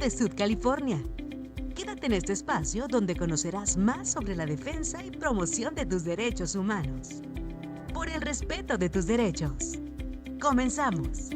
de Sud California. Quédate en este espacio donde conocerás más sobre la defensa y promoción de tus derechos humanos. Por el respeto de tus derechos. Comenzamos.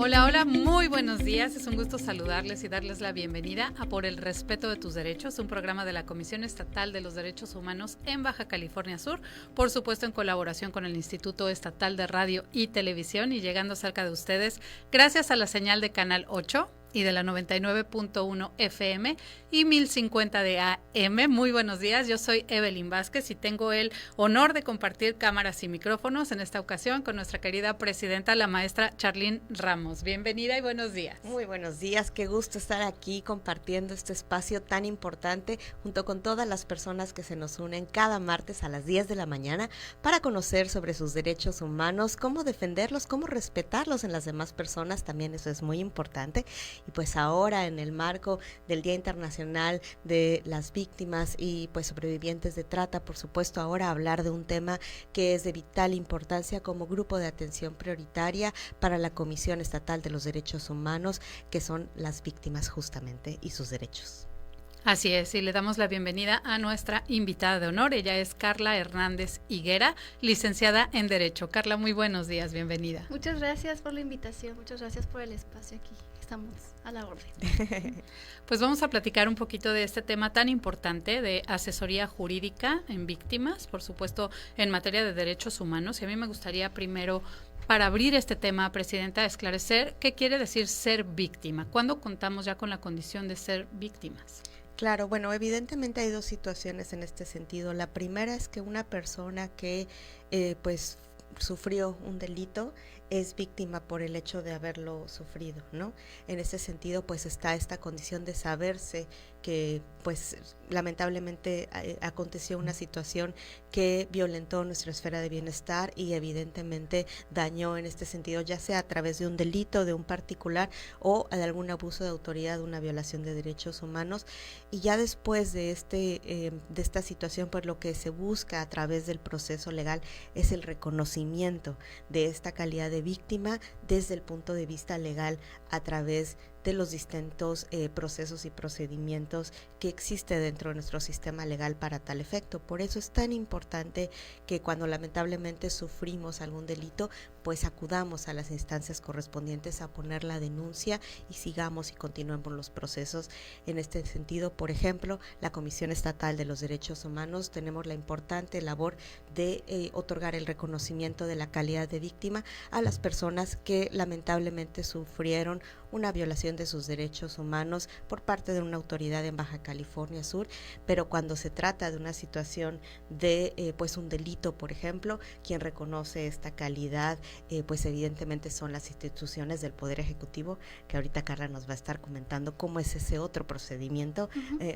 Hola, hola, muy buenos días. Es un gusto saludarles y darles la bienvenida a Por el Respeto de Tus Derechos, un programa de la Comisión Estatal de los Derechos Humanos en Baja California Sur, por supuesto en colaboración con el Instituto Estatal de Radio y Televisión y llegando cerca de ustedes gracias a la señal de Canal 8 y de la 99.1 FM y 1050 de AM. Muy buenos días, yo soy Evelyn Vázquez y tengo el honor de compartir cámaras y micrófonos en esta ocasión con nuestra querida presidenta, la maestra Charlene Ramos. Bienvenida y buenos días. Muy buenos días, qué gusto estar aquí compartiendo este espacio tan importante junto con todas las personas que se nos unen cada martes a las 10 de la mañana para conocer sobre sus derechos humanos, cómo defenderlos, cómo respetarlos en las demás personas, también eso es muy importante. Y pues ahora en el marco del Día Internacional de las Víctimas y pues sobrevivientes de trata, por supuesto ahora hablar de un tema que es de vital importancia como grupo de atención prioritaria para la Comisión Estatal de los Derechos Humanos, que son las víctimas justamente y sus derechos. Así es, y le damos la bienvenida a nuestra invitada de honor. Ella es Carla Hernández Higuera, licenciada en Derecho. Carla, muy buenos días, bienvenida. Muchas gracias por la invitación, muchas gracias por el espacio aquí. Estamos a la orden. Pues vamos a platicar un poquito de este tema tan importante de asesoría jurídica en víctimas, por supuesto en materia de derechos humanos. Y a mí me gustaría primero, para abrir este tema, presidenta, esclarecer qué quiere decir ser víctima. ¿Cuándo contamos ya con la condición de ser víctimas? Claro, bueno, evidentemente hay dos situaciones en este sentido. La primera es que una persona que pues sufrió un delito es víctima por el hecho de haberlo sufrido, ¿no? En ese sentido, pues está esta condición de saberse que, pues, lamentablemente aconteció una situación que violentó nuestra esfera de bienestar y evidentemente dañó en este sentido, ya sea a través de un delito de un particular o de algún abuso de autoridad, una violación de derechos humanos. Y ya después de esta situación, pues lo que se busca a través del proceso legal es el reconocimiento de esta calidad de víctima desde el punto de vista legal a través de los distintos procesos y procedimientos que existe dentro de nuestro sistema legal para tal efecto. Por eso es tan importante que cuando lamentablemente sufrimos algún delito, pues acudamos a las instancias correspondientes a poner la denuncia y sigamos y continuemos los procesos. En este sentido, por ejemplo, la Comisión Estatal de los Derechos Humanos tenemos la importante labor de otorgar el reconocimiento de la calidad de víctima a las personas que lamentablemente sufrieron una violación de sus derechos humanos por parte de una autoridad en Baja California Sur, pero cuando se trata de una situación de pues un delito, por ejemplo, quien reconoce esta calidad pues evidentemente son las instituciones del Poder Ejecutivo, que ahorita Carla nos va a estar comentando cómo es ese otro procedimiento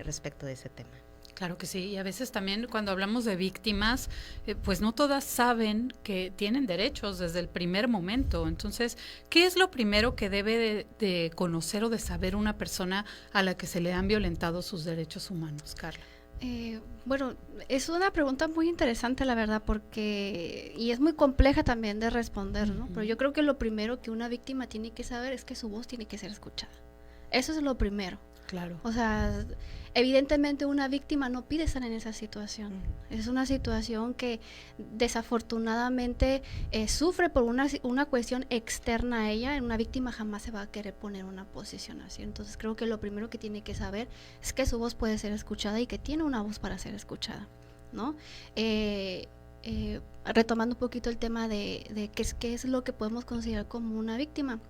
respecto de ese tema. Claro que sí, y a veces también cuando hablamos de víctimas, pues no todas saben que tienen derechos desde el primer momento. Entonces, ¿qué es lo primero que debe de conocer o de saber una persona a la que se le han violentado sus derechos humanos, Carla? Bueno, es una pregunta muy interesante, la verdad, porque y es muy compleja también de responder, ¿no? Pero yo creo que lo primero que una víctima tiene que saber es que su voz tiene que ser escuchada. Eso es lo primero. Claro. O sea, evidentemente una víctima no pide estar en esa situación. Es una situación que desafortunadamente sufre por una cuestión externa a ella. Una víctima jamás se va a querer poner en una posición así. Entonces creo que lo primero que tiene que saber es que su voz puede ser escuchada y que tiene una voz para ser escuchada, ¿no? Retomando un poquito el tema de qué es lo que podemos considerar como una víctima.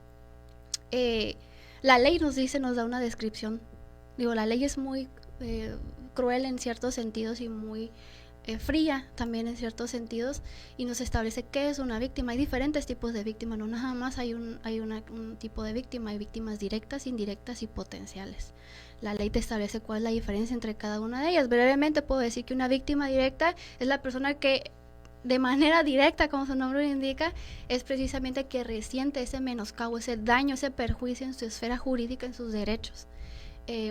La ley nos da una descripción. Digo, la ley es muy cruel en ciertos sentidos y muy fría también en ciertos sentidos, y nos establece qué es una víctima. Hay diferentes tipos de víctimas, no nada más hay un tipo de víctima, hay víctimas directas, indirectas y potenciales. La ley te establece cuál es la diferencia entre cada una de ellas. Brevemente puedo decir que una víctima directa es la persona que de manera directa, como su nombre lo indica, es precisamente que resiente ese menoscabo, ese daño, ese perjuicio en su esfera jurídica, en sus derechos.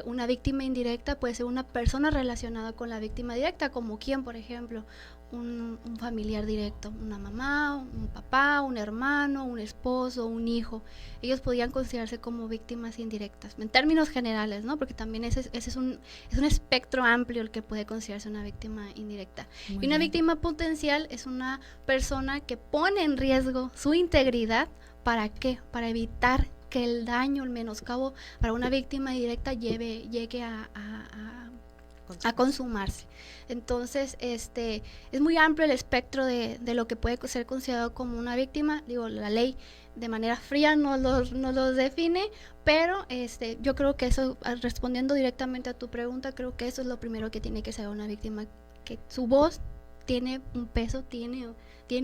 Una víctima indirecta puede ser una persona relacionada con la víctima directa, como quién, por ejemplo, un familiar directo, una mamá, un papá, un hermano, un esposo, un hijo. Ellos podían considerarse como víctimas indirectas, en términos generales, ¿no? Porque también ese es un espectro amplio el que puede considerarse una víctima indirecta. Muy y una bien. víctima potencial es una persona que pone en riesgo su integridad. ¿Para qué? Para evitar que el daño, el menoscabo para una víctima directa llegue a consumarse. Entonces, es muy amplio el espectro de lo que puede ser considerado como una víctima. Digo, la ley de manera fría no los define, pero yo creo que eso, respondiendo directamente a tu pregunta, creo que eso es lo primero que tiene que ser una víctima, que su voz tiene un peso, tiene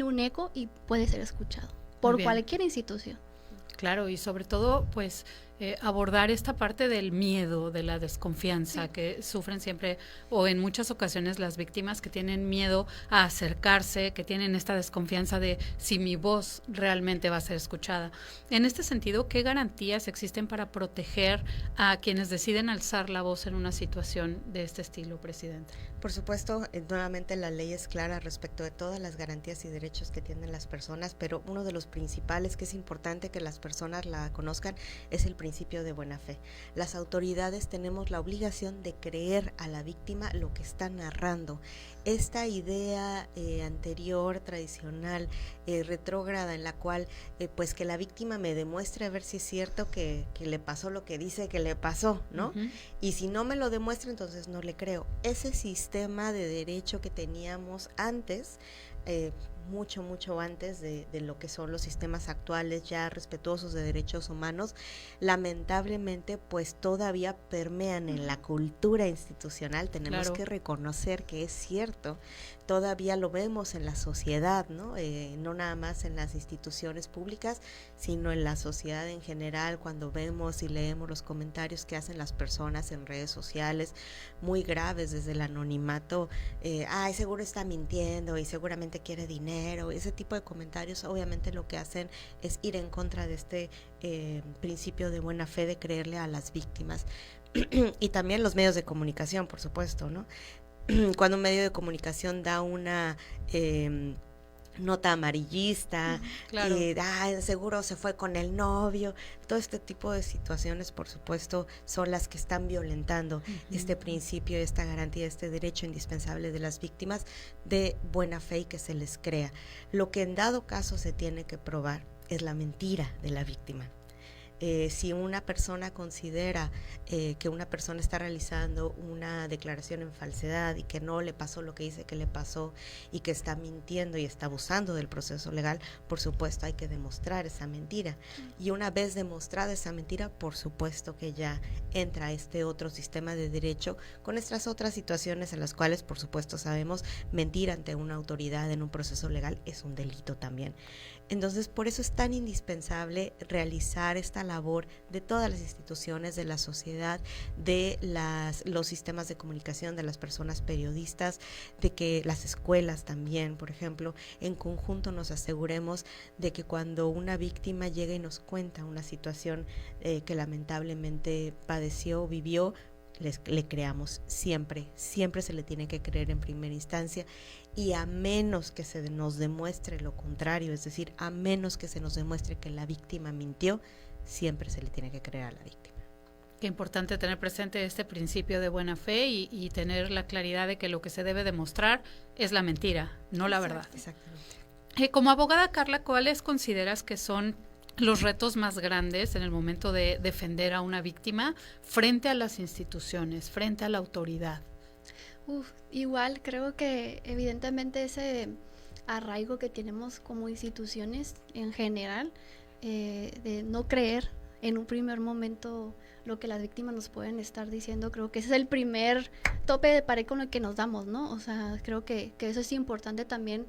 un eco y puede ser escuchado por cualquier institución. Claro, y sobre todo, pues, abordar esta parte del miedo, de la desconfianza que sufren siempre o en muchas ocasiones las víctimas, que tienen miedo a acercarse, que tienen esta desconfianza de si mi voz realmente va a ser escuchada. En este sentido, ¿qué garantías existen para proteger a quienes deciden alzar la voz en una situación de este estilo, Presidenta? Por supuesto, nuevamente la ley es clara respecto de todas las garantías y derechos que tienen las personas, pero uno de los principales que es importante que las personas la conozcan es el principio de buena fe. Las autoridades tenemos la obligación de creer a la víctima lo que está narrando. Esta idea anterior, tradicional, retrógrada, en la cual pues que la víctima me demuestre a ver si es cierto que le pasó lo que dice que le pasó, ¿no? Uh-huh. Y si no me lo demuestra, entonces no le creo. Ese sistema de derecho que teníamos antes, mucho antes de lo que son los sistemas actuales ya respetuosos de derechos humanos, lamentablemente pues todavía permean en la cultura institucional. Tenemos que reconocer que es cierto, todavía lo vemos en la sociedad, ¿no? No nada más en las instituciones públicas, sino en la sociedad en general, cuando vemos y leemos los comentarios que hacen las personas en redes sociales, muy graves, desde el anonimato, ay, seguro está mintiendo y seguramente quiere dinero, ese tipo de comentarios obviamente lo que hacen es ir en contra de este principio de buena fe, de creerle a las víctimas. Y también los medios de comunicación, por supuesto, ¿no? Cuando un medio de comunicación da una nota amarillista, claro. Seguro se fue con el novio, todo este tipo de situaciones, por supuesto, son las que están violentando este principio, esta garantía, este derecho indispensable de las víctimas de buena fe y que se les crea. Lo que en dado caso se tiene que probar es la mentira de la víctima. Si una persona considera que una persona está realizando una declaración en falsedad y que no le pasó lo que dice que le pasó y que está mintiendo y está abusando del proceso legal, por supuesto hay que demostrar esa mentira. Y una vez demostrada esa mentira, por supuesto que ya entra este otro sistema de derecho con estas otras situaciones en las cuales, por supuesto, sabemos mentir ante una autoridad en un proceso legal es un delito también. Entonces, por eso es tan indispensable realizar esta labor de todas las instituciones, de la sociedad, de los sistemas de comunicación, de las personas periodistas, de que las escuelas también, por ejemplo, en conjunto nos aseguremos de que cuando una víctima llega y nos cuenta una situación que lamentablemente padeció o vivió, le creamos siempre se le tiene que creer en primera instancia, y a menos que se nos demuestre lo contrario, es decir, a menos que se nos demuestre que la víctima mintió, siempre se le tiene que creer a la víctima. Qué importante tener presente este principio de buena fe y tener la claridad de que lo que se debe demostrar es la mentira, no la verdad. Exactamente. Como abogada, Carla, ¿cuáles consideras que son los retos más grandes en el momento de defender a una víctima frente a las instituciones, frente a la autoridad? Igual creo que evidentemente ese arraigo que tenemos como instituciones en general, de no creer en un primer momento lo que las víctimas nos pueden estar diciendo, creo que ese es el primer tope de pared con el que nos damos, ¿no? O sea, creo que eso es importante también,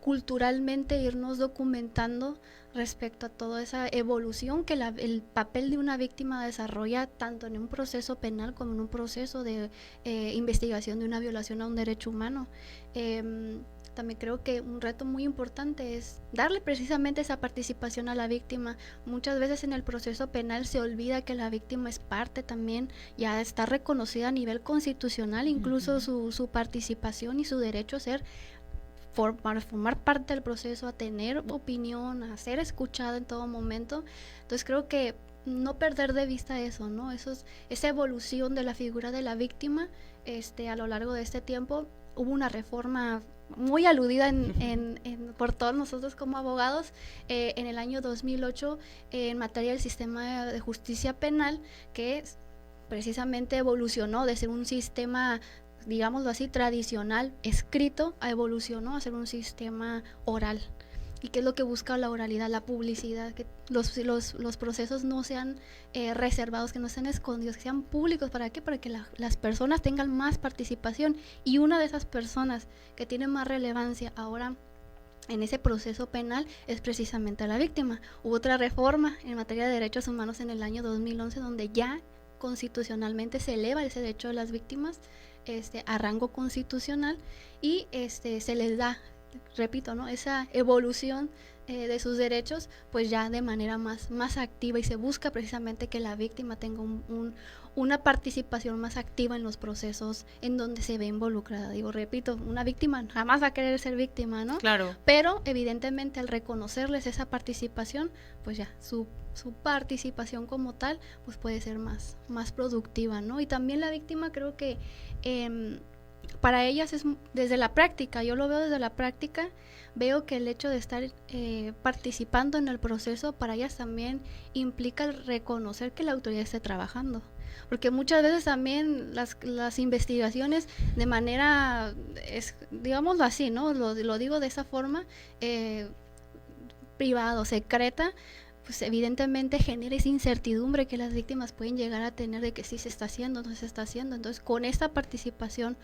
culturalmente irnos documentando respecto a toda esa evolución que el papel de una víctima desarrolla tanto en un proceso penal como en un proceso de investigación de una violación a un derecho humano. También creo que un reto muy importante es darle precisamente esa participación a la víctima. Muchas veces en el proceso penal se olvida que la víctima es parte también, ya está reconocida a nivel constitucional, incluso su participación y su derecho a ser formar parte del proceso, a tener opinión, a ser escuchada en todo momento. Entonces creo que no perder de vista eso, ¿no? Esa evolución de la figura de la víctima a lo largo de este tiempo. Hubo una reforma muy aludida por todos nosotros como abogados en el año 2008 en materia del sistema de justicia penal, que precisamente evolucionó de ser un sistema, digámoslo así, tradicional, escrito, evolucionó a ser un sistema oral. ¿Y qué es lo que busca la oralidad? La publicidad, que los procesos no sean reservados, que no sean escondidos, que sean públicos. ¿Para qué? Para que las personas tengan más participación. Y una de esas personas que tiene más relevancia ahora en ese proceso penal es precisamente la víctima. Hubo otra reforma en materia de derechos humanos en el año 2011, donde ya constitucionalmente se eleva ese derecho de las víctimas a rango constitucional y se les da, repito, ¿no?, esa evolución de sus derechos, pues ya de manera más activa, y se busca precisamente que la víctima tenga una participación más activa en los procesos en donde se ve involucrada. Digo, repito, una víctima jamás va a querer ser víctima, ¿no? Claro. Pero evidentemente al reconocerles esa participación, pues ya su participación como tal pues puede ser más productiva, ¿no? Y también la víctima, creo que para ellas es desde la práctica, yo lo veo desde la práctica, veo que el hecho de estar participando en el proceso para ellas también implica el reconocer que la autoridad esté trabajando, porque muchas veces también las investigaciones de manera, digámoslo así, ¿no? Lo digo de esa forma, privada o secreta, pues evidentemente genera esa incertidumbre que las víctimas pueden llegar a tener de que sí se está haciendo, no se está haciendo. Entonces, con esta participación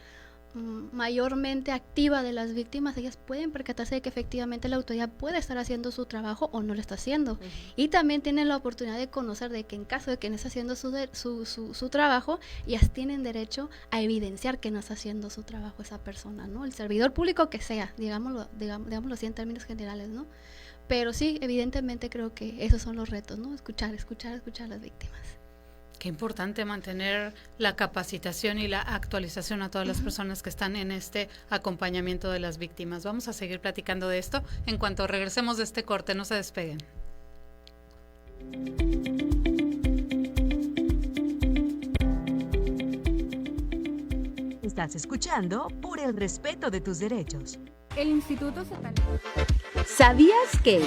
mayormente activa de las víctimas, ellas pueden percatarse de que efectivamente la autoridad puede estar haciendo su trabajo o no lo está haciendo. Uh-huh. Y también tienen la oportunidad de conocer de que en caso de que no esté haciendo su trabajo, ellas tienen derecho a evidenciar que no está haciendo su trabajo esa persona, ¿no? El servidor público que sea, digámoslo así en términos generales, ¿no? Pero sí, evidentemente creo que esos son los retos, ¿no? Escuchar a las víctimas. Qué importante mantener la capacitación y la actualización a todas las personas que están en este acompañamiento de las víctimas. Vamos a seguir platicando de esto en cuanto regresemos de este corte. No se despeguen. Estás escuchando Por el Respeto de Tus Derechos. El Instituto Estatal. ¿Sabías que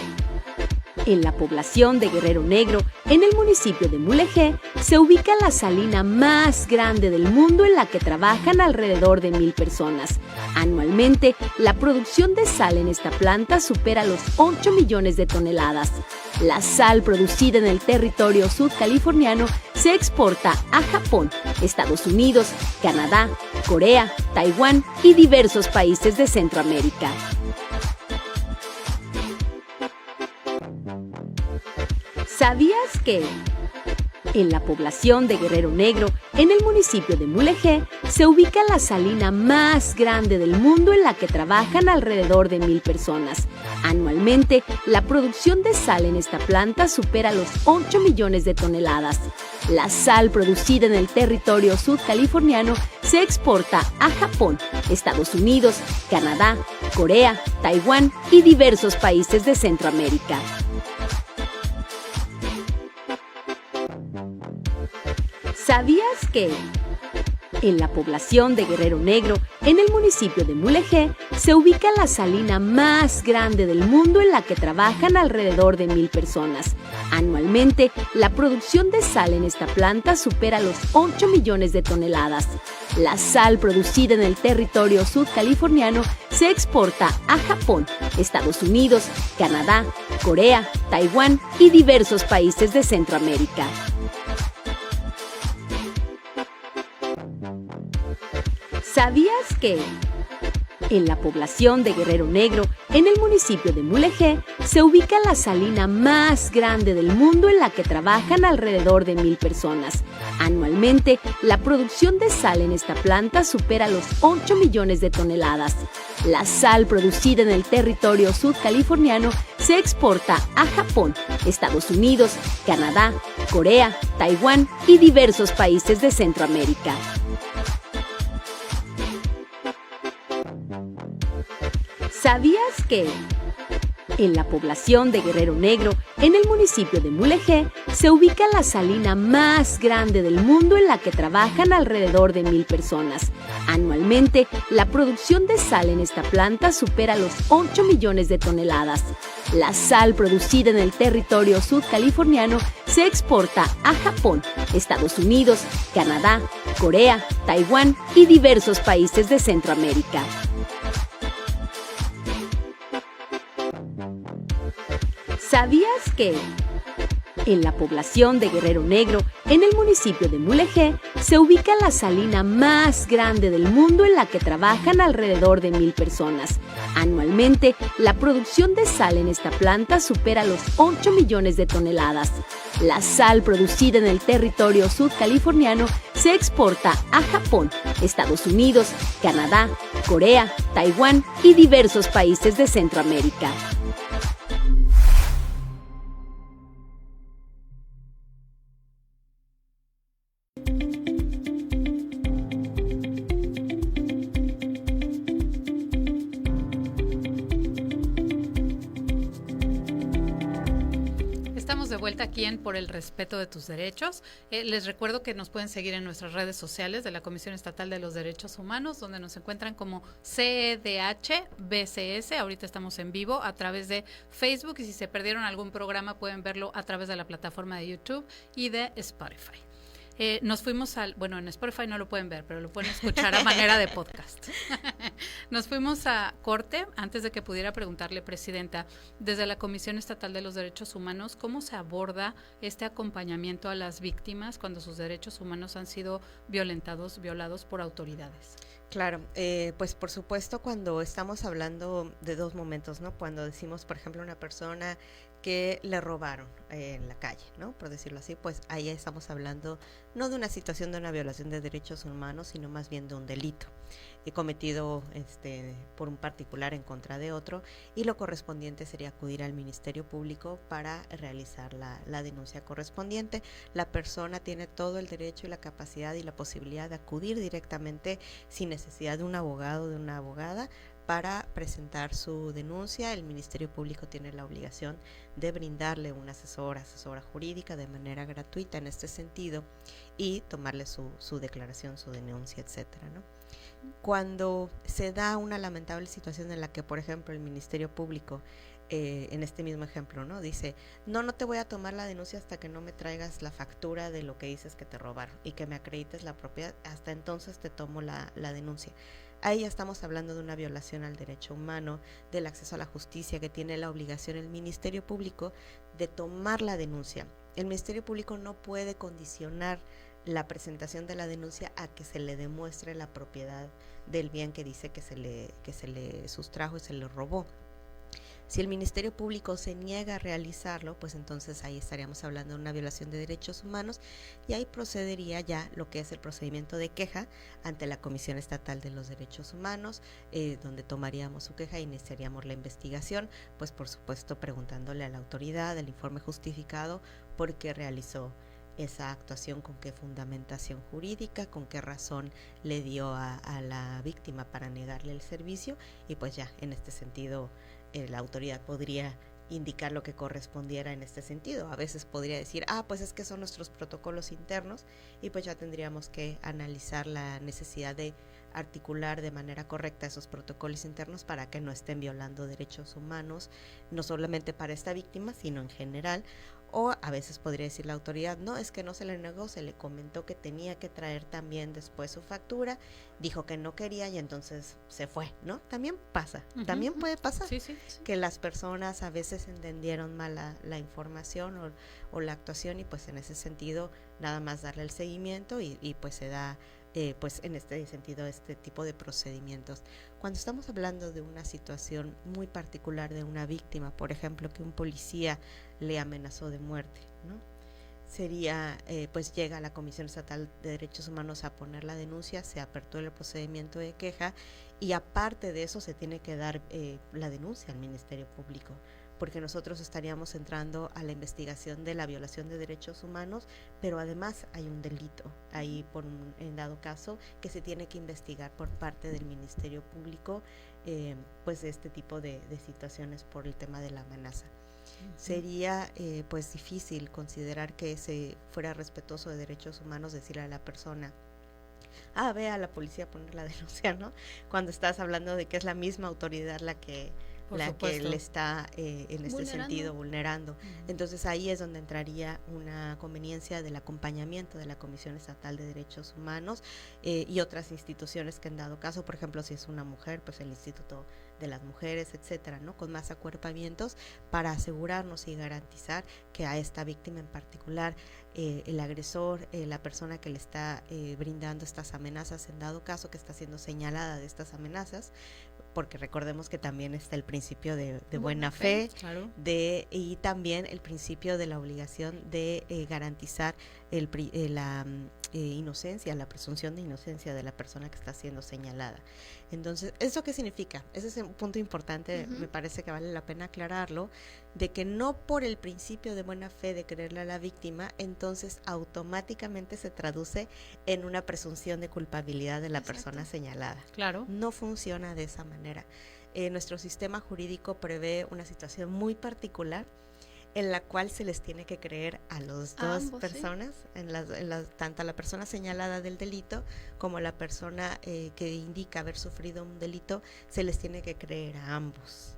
en la población de Guerrero Negro, en el municipio de Mulegé, se ubica la salina más grande del mundo en la que trabajan alrededor de 1,000 personas? Anualmente, la producción de sal en esta planta supera los 8 millones de toneladas. La sal producida en el territorio sudcaliforniano se exporta a Japón, Estados Unidos, Canadá, Corea, Taiwán y diversos países de Centroamérica. ¿Sabías que en la población de Guerrero Negro, en el municipio de Mulegé, se ubica la salina más grande del mundo en la que trabajan alrededor de 1,000 personas? Anualmente, la producción de sal en esta planta supera los 8 millones de toneladas. La sal producida en el territorio sudcaliforniano se exporta a Japón, Estados Unidos, Canadá, Corea, Taiwán y diversos países de Centroamérica. ¿Sabías que en la población de Guerrero Negro, en el municipio de Mulegé, se ubica la salina más grande del mundo en la que trabajan alrededor de 1,000 personas? Anualmente, la producción de sal en esta planta supera los 8 millones de toneladas. La sal producida en el territorio sudcaliforniano se exporta a Japón, Estados Unidos, Canadá, Corea, Taiwán y diversos países de Centroamérica. ¿Sabías que En la población de Guerrero Negro, en el municipio de Mulegé, se ubica la salina más grande del mundo en la que trabajan alrededor de 1,000 personas. Anualmente, la producción de sal en esta planta supera los 8 millones de toneladas. La sal producida en el territorio sudcaliforniano se exporta a Japón, Estados Unidos, Canadá, Corea, Taiwán y diversos países de Centroamérica. ¿Sabías que? En la población de Guerrero Negro, en el municipio de Mulegé, se ubica la salina más grande del mundo en la que trabajan alrededor de 1,000 personas. Anualmente, la producción de sal en esta planta supera los 8 millones de toneladas. La sal producida en el territorio sudcaliforniano se exporta a Japón, Estados Unidos, Canadá, Corea, Taiwán y diversos países de Centroamérica. ¿Sabías que? En la población de Guerrero Negro, en el municipio de Mulegé, se ubica la salina más grande del mundo en la que trabajan alrededor de 1,000 personas. Anualmente, la producción de sal en esta planta supera los 8 millones de toneladas. La sal producida en el territorio sudcaliforniano se exporta a Japón, Estados Unidos, Canadá, Corea, Taiwán y diversos países de Centroamérica. De vuelta aquí en Por el Respeto de Tus Derechos. Les recuerdo que nos pueden seguir en nuestras redes sociales de la Comisión Estatal de los Derechos Humanos, donde nos encuentran como CEDH-BCS. Ahorita estamos en vivo a través de Facebook y si se perdieron algún programa pueden verlo a través de la plataforma de YouTube y de Spotify. Nos fuimos en Spotify no lo pueden ver, pero lo pueden escuchar a manera de podcast. Nos fuimos a corte antes de que pudiera preguntarle, Presidenta, desde la Comisión Estatal de los Derechos Humanos, ¿cómo se aborda este acompañamiento a las víctimas cuando sus derechos humanos han sido violados por autoridades? Claro, pues por supuesto cuando estamos hablando de dos momentos, ¿no? Cuando decimos, por ejemplo, una persona que le robaron en la calle, ¿no? Por decirlo así, pues ahí estamos hablando no de una situación de una violación de derechos humanos, sino más bien de un delito cometido por un particular en contra de otro, y lo correspondiente sería acudir al Ministerio Público para realizar la denuncia correspondiente. La persona tiene todo el derecho y la capacidad y la posibilidad de acudir directamente sin necesidad de un abogado o de una abogada para presentar su denuncia. El Ministerio Público tiene la obligación de brindarle una asesora jurídica de manera gratuita en este sentido y tomarle su declaración, su denuncia, etcétera, ¿no? Cuando se da una lamentable situación en la que, por ejemplo, el Ministerio Público, en este mismo ejemplo, ¿no? Dice, no te voy a tomar la denuncia hasta que no me traigas la factura de lo que dices que te robaron y que me acredites la propiedad, hasta entonces te tomo la denuncia. Ahí ya estamos hablando de una violación al derecho humano, del acceso a la justicia que tiene la obligación el Ministerio Público de tomar la denuncia. El Ministerio Público no puede condicionar la presentación de la denuncia a que se le demuestre la propiedad del bien que dice que se le sustrajo y se le robó. Si el Ministerio Público se niega a realizarlo, pues entonces ahí estaríamos hablando de una violación de derechos humanos y ahí procedería ya lo que es el procedimiento de queja ante la Comisión Estatal de los Derechos Humanos, donde tomaríamos su queja e iniciaríamos la investigación, pues por supuesto preguntándole a la autoridad el informe justificado por qué realizó esa actuación, con qué fundamentación jurídica, con qué razón le dio a la víctima para negarle el servicio, y pues ya en este sentido la autoridad podría indicar lo que correspondiera en este sentido. A veces podría decir, pues es que son nuestros protocolos internos, y pues ya tendríamos que analizar la necesidad de articular de manera correcta esos protocolos internos para que no estén violando derechos humanos, no solamente para esta víctima, sino en general. O a veces podría decir la autoridad, no, es que no se le negó, se le comentó que tenía que traer también después su factura, dijo que no quería y entonces se fue, ¿no? También pasa, también puede pasar que las personas a veces entendieron mal la información o la actuación, y pues en ese sentido nada más darle el seguimiento y pues se da pues en este sentido, este tipo de procedimientos. Cuando estamos hablando de una situación muy particular de una víctima, por ejemplo, que un policía le amenazó de muerte, ¿no? Sería, pues llega a la Comisión Estatal de Derechos Humanos a poner la denuncia, se apertura el procedimiento de queja y aparte de eso se tiene que dar la denuncia al Ministerio Público, porque nosotros estaríamos entrando a la investigación de la violación de derechos humanos, pero además hay un delito ahí en dado caso que se tiene que investigar por parte del Ministerio Público, pues de este tipo de situaciones por el tema de la amenaza. Sería pues difícil considerar que se fuera respetuoso de derechos humanos decirle a la persona, ve a la policía a poner la denuncia, ¿no? Cuando estás hablando de que es la misma autoridad la que le está en este sentido vulnerando. Entonces ahí es donde entraría una conveniencia del acompañamiento de la Comisión Estatal de Derechos Humanos y otras instituciones que en dado caso, por ejemplo, si es una mujer, pues el Instituto de las Mujeres, etcétera, ¿no? Con más acuerpamientos para asegurarnos y garantizar que a esta víctima en particular, el agresor, la persona que le está brindando estas amenazas, en dado caso que está siendo señalada de estas amenazas, porque recordemos que también está el principio de buena fe, claro, y también el principio de la obligación de garantizar la inocencia, la presunción de inocencia de la persona que está siendo señalada. Entonces, ¿eso qué significa? Ese es un punto importante, me parece que vale la pena aclararlo, de que no por el principio de buena fe de creerle a la víctima, entonces automáticamente se traduce en una presunción de culpabilidad de la persona señalada. Claro. No funciona de esa manera. Nuestro sistema jurídico prevé una situación muy particular en la cual se les tiene que creer a las dos personas, tanto a la persona señalada del delito como a la persona que indica haber sufrido un delito, se les tiene que creer a ambos.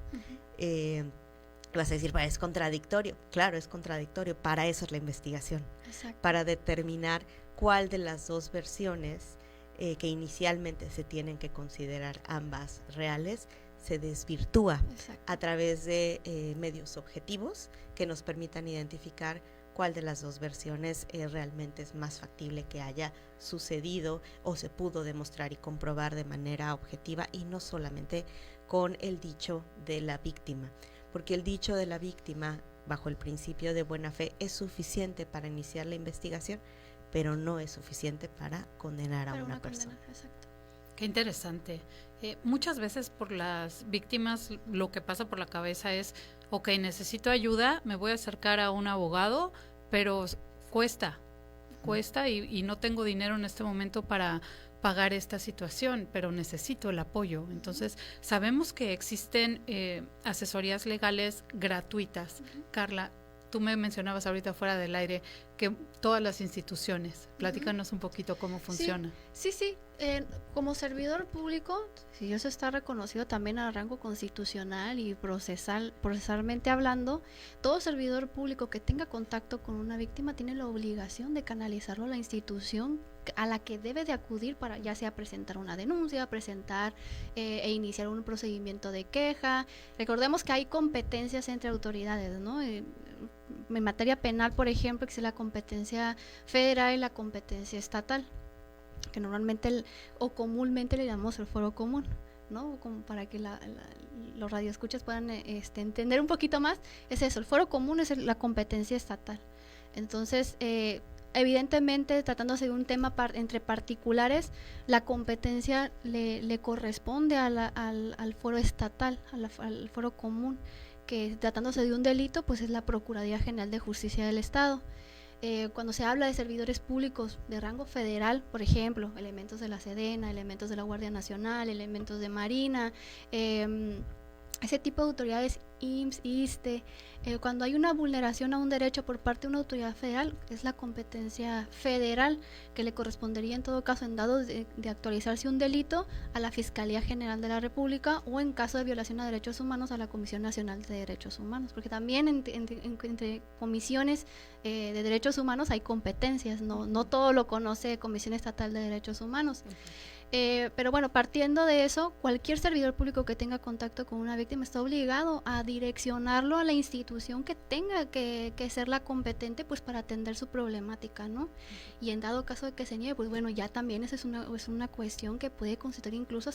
Vas a decir, es contradictorio. Claro, es contradictorio, para eso es la investigación. Exacto. Para determinar cuál de las dos versiones que inicialmente se tienen que considerar ambas reales se desvirtúa. Exacto. A través de medios objetivos que nos permitan identificar cuál de las dos versiones realmente es más factible que haya sucedido o se pudo demostrar y comprobar de manera objetiva y no solamente con el dicho de la víctima, porque el dicho de la víctima bajo el principio de buena fe es suficiente para iniciar la investigación, pero no es suficiente para condenar a una persona. Exacto. Qué interesante. Muchas veces por las víctimas lo que pasa por la cabeza es, ok, necesito ayuda, me voy a acercar a un abogado, pero cuesta y no tengo dinero en este momento para pagar esta situación, pero necesito el apoyo. Entonces, sabemos que existen asesorías legales gratuitas. Carla, tú me mencionabas ahorita fuera del aire que todas las instituciones, platícanos un poquito cómo funciona. Sí. Como servidor público, si eso está reconocido también a rango constitucional y procesalmente hablando, todo servidor público que tenga contacto con una víctima tiene la obligación de canalizarlo a la institución a la que debe de acudir para ya sea presentar una denuncia, presentar e iniciar un procedimiento de queja. Recordemos que hay competencias entre autoridades, ¿no? En materia penal, por ejemplo, existe la competencia federal y la competencia estatal, que normalmente o comúnmente le llamamos el foro común, ¿no? Como para que los radioescuchas puedan entender un poquito más, es eso, el foro común es la competencia estatal. Entonces, evidentemente, tratándose de un tema entre particulares, la competencia le corresponde al foro estatal, al foro común, que tratándose de un delito, pues es la Procuraduría General de Justicia del Estado. Cuando se habla de servidores públicos de rango federal, por ejemplo, elementos de la Sedena, elementos de la Guardia Nacional, elementos de Marina, ese tipo de autoridades, IMSS, ISSSTE, cuando hay una vulneración a un derecho por parte de una autoridad federal, es la competencia federal que le correspondería en todo caso, en dado de actualizarse un delito, a la Fiscalía General de la República o en caso de violación a derechos humanos a la Comisión Nacional de Derechos Humanos, porque también entre comisiones de derechos humanos hay competencias, no todo lo conoce Comisión Estatal de Derechos Humanos. Pero bueno, partiendo de eso, cualquier servidor público que tenga contacto con una víctima está obligado a direccionarlo a la institución que tenga que ser la competente pues para atender su problemática, ¿no? Y en dado caso de que se niegue, pues bueno, ya también esa es una cuestión que puede constituir incluso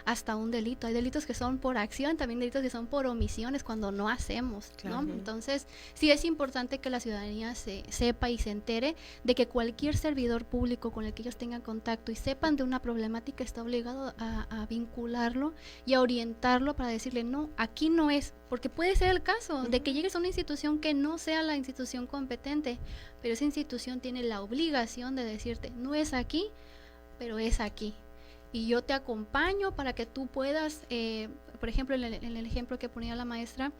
hasta un delito. Hay delitos que son por acción, también delitos que son por omisiones cuando no hacemos, ¿no? Entonces, sí es importante que la ciudadanía sepa y se entere de que cualquier servidor público con el que ellos tengan contacto y sepan de una problemática está obligado a vincularlo y a orientarlo para decirle, no, aquí no es, porque puede ser el caso de que llegues a una institución que no sea la institución competente, pero esa institución tiene la obligación de decirte, no es aquí, pero es aquí. Y yo te acompaño para que tú puedas, por ejemplo, en el ejemplo que ponía la maestra,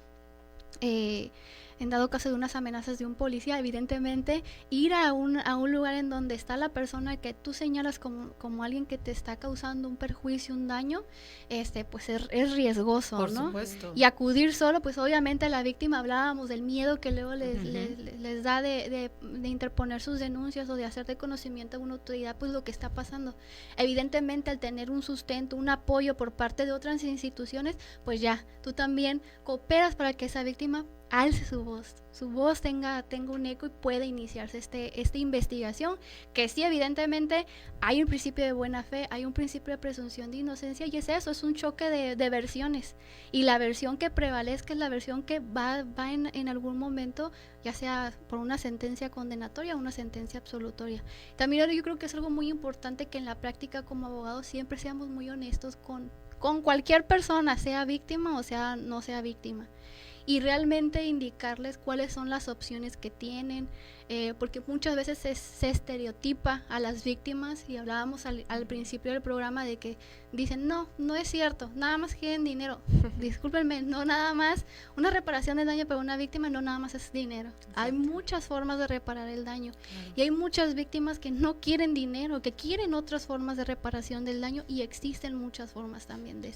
en dado caso de unas amenazas de un policía, evidentemente ir a un lugar en donde está la persona que tú señalas como alguien que te está causando un perjuicio, un daño, pues es riesgoso, por ¿no? Supuesto. Y acudir solo, pues obviamente a la víctima, hablábamos del miedo que luego les da de interponer sus denuncias o de hacer de conocimiento a una autoridad pues lo que está pasando. Evidentemente al tener un sustento, un apoyo por parte de otras instituciones, pues ya, tú también cooperas para que esa víctima alce su voz tenga un eco y pueda iniciarse esta investigación, que sí, evidentemente hay un principio de buena fe, hay un principio de presunción de inocencia, y es eso, es un choque de versiones, y la versión que prevalezca es la versión que va en algún momento, ya sea por una sentencia condenatoria o una sentencia absolutoria. También yo creo que es algo muy importante que en la práctica como abogados siempre seamos muy honestos con cualquier persona, sea víctima o sea no sea víctima, y realmente indicarles cuáles son las opciones que tienen, porque muchas veces se estereotipa a las víctimas, y hablábamos al principio del programa de que dicen, no es cierto, nada más quieren dinero. Discúlpenme, no nada más, una reparación de daño para una víctima no nada más es dinero. Exacto. Hay muchas formas de reparar el daño, y hay muchas víctimas que no quieren dinero, que quieren otras formas de reparación del daño, y existen muchas formas también de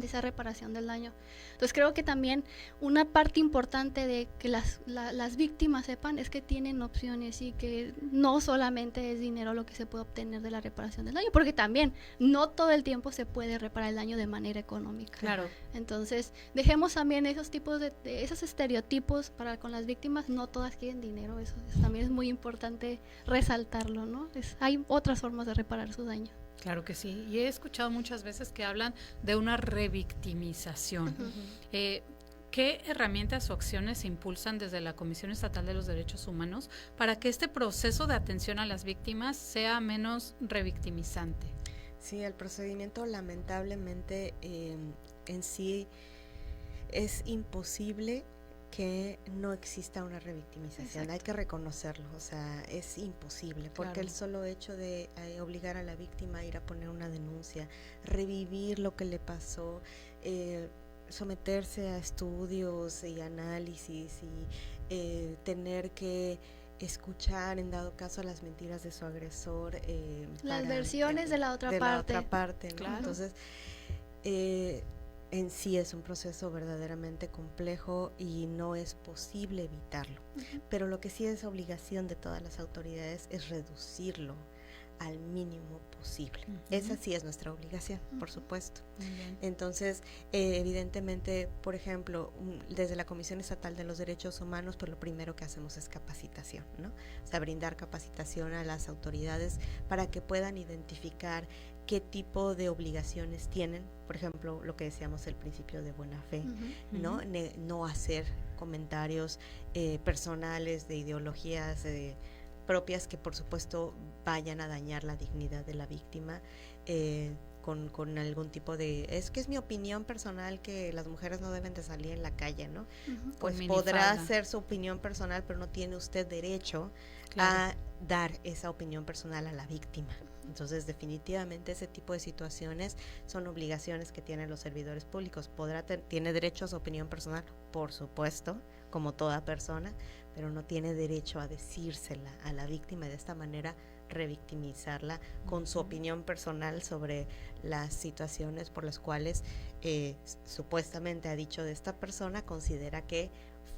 esa reparación del daño. Entonces creo que también una parte importante de que las víctimas sepan es que tienen opciones, y que no solamente es dinero lo que se puede obtener de la reparación del daño, porque también no todo el tiempo se puede reparar el daño de manera económica. Claro. Entonces dejemos también esos tipos de esos estereotipos con las víctimas. No todas quieren dinero, eso también es muy importante resaltarlo, ¿no? Hay otras formas de reparar su daño. Claro que sí, y he escuchado muchas veces que hablan de una revictimización. ¿Qué herramientas o acciones se impulsan desde la Comisión Estatal de los Derechos Humanos para que este proceso de atención a las víctimas sea menos revictimizante? Sí, el procedimiento lamentablemente en sí es imposible que no exista una revictimización. Exacto. Hay que reconocerlo, o sea, es imposible, porque claro, el solo hecho de obligar a la víctima a ir a poner una denuncia, revivir lo que le pasó, someterse a estudios y análisis y tener que escuchar en dado caso las mentiras de su agresor, las versiones de la otra parte, ¿no? Claro. Entonces en sí es un proceso verdaderamente complejo y no es posible evitarlo. Pero lo que sí es obligación de todas las autoridades es reducirlo al mínimo posible. Esa sí es nuestra obligación, por supuesto. Entonces, evidentemente, por ejemplo, desde la Comisión Estatal de los Derechos Humanos, pues lo primero que hacemos es capacitación, ¿no? O sea, brindar capacitación a las autoridades para que puedan identificar qué tipo de obligaciones tienen, por ejemplo, lo que decíamos, el principio de buena fe, ¿no? No hacer comentarios personales de ideologías propias que por supuesto vayan a dañar la dignidad de la víctima, con algún tipo de, es que es mi opinión personal que las mujeres no deben de salir en la calle, ¿no? Pues podrá ser su opinión personal, pero no tiene usted derecho a dar esa opinión personal a la víctima. Entonces, definitivamente ese tipo de situaciones son obligaciones que tienen los servidores públicos. Tiene derecho a su opinión personal, por supuesto, como toda persona, pero no tiene derecho a decírsela a la víctima y de esta manera revictimizarla con su opinión personal sobre las situaciones por las cuales supuestamente ha dicho de esta persona, considera que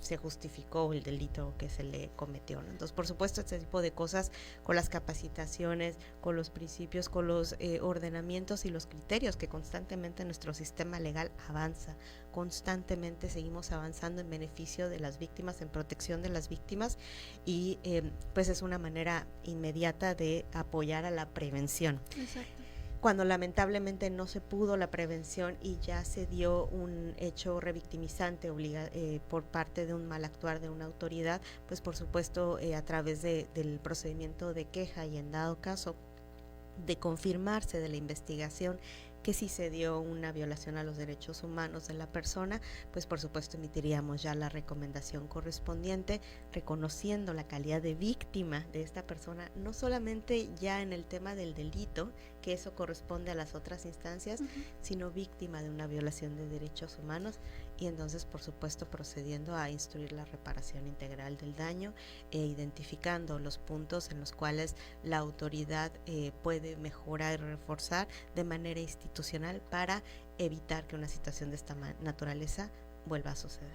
se justificó el delito que se le cometió, ¿no? Entonces, por supuesto, este tipo de cosas con las capacitaciones, con los principios, con los ordenamientos y los criterios que constantemente nuestro sistema legal avanza, constantemente seguimos avanzando en beneficio de las víctimas, en protección de las víctimas, y pues es una manera inmediata de apoyar a la prevención. Exacto. Cuando lamentablemente no se pudo la prevención y ya se dio un hecho revictimizante por parte de un mal actuar de una autoridad, pues por supuesto a través del procedimiento de queja y en dado caso de confirmarse de la investigación que sí se dio una violación a los derechos humanos de la persona, pues por supuesto emitiríamos ya la recomendación correspondiente, reconociendo la calidad de víctima de esta persona, no solamente ya en el tema del delito, que eso corresponde a las otras instancias, sino víctima de una violación de derechos humanos, y entonces por supuesto procediendo a instruir la reparación integral del daño e identificando los puntos en los cuales la autoridad puede mejorar y reforzar de manera institucional para evitar que una situación de esta naturaleza vuelva a suceder.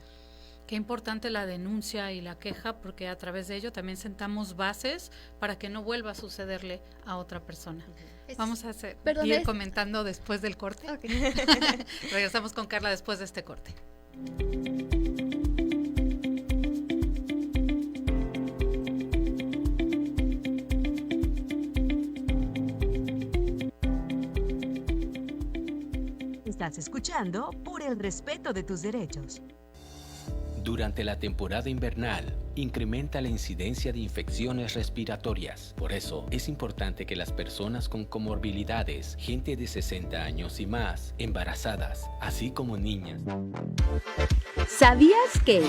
Qué importante la denuncia y la queja, porque a través de ello también sentamos bases para que no vuelva a sucederle a otra persona. Vamos a ir comentando después del corte. Okay. Regresamos con Carla después de este corte. Estás escuchando Por el Respeto de Tus Derechos. Durante la temporada invernal, incrementa la incidencia de infecciones respiratorias. Por eso, es importante que las personas con comorbilidades, gente de 60 años y más, embarazadas, así como niñas. ¿Sabías que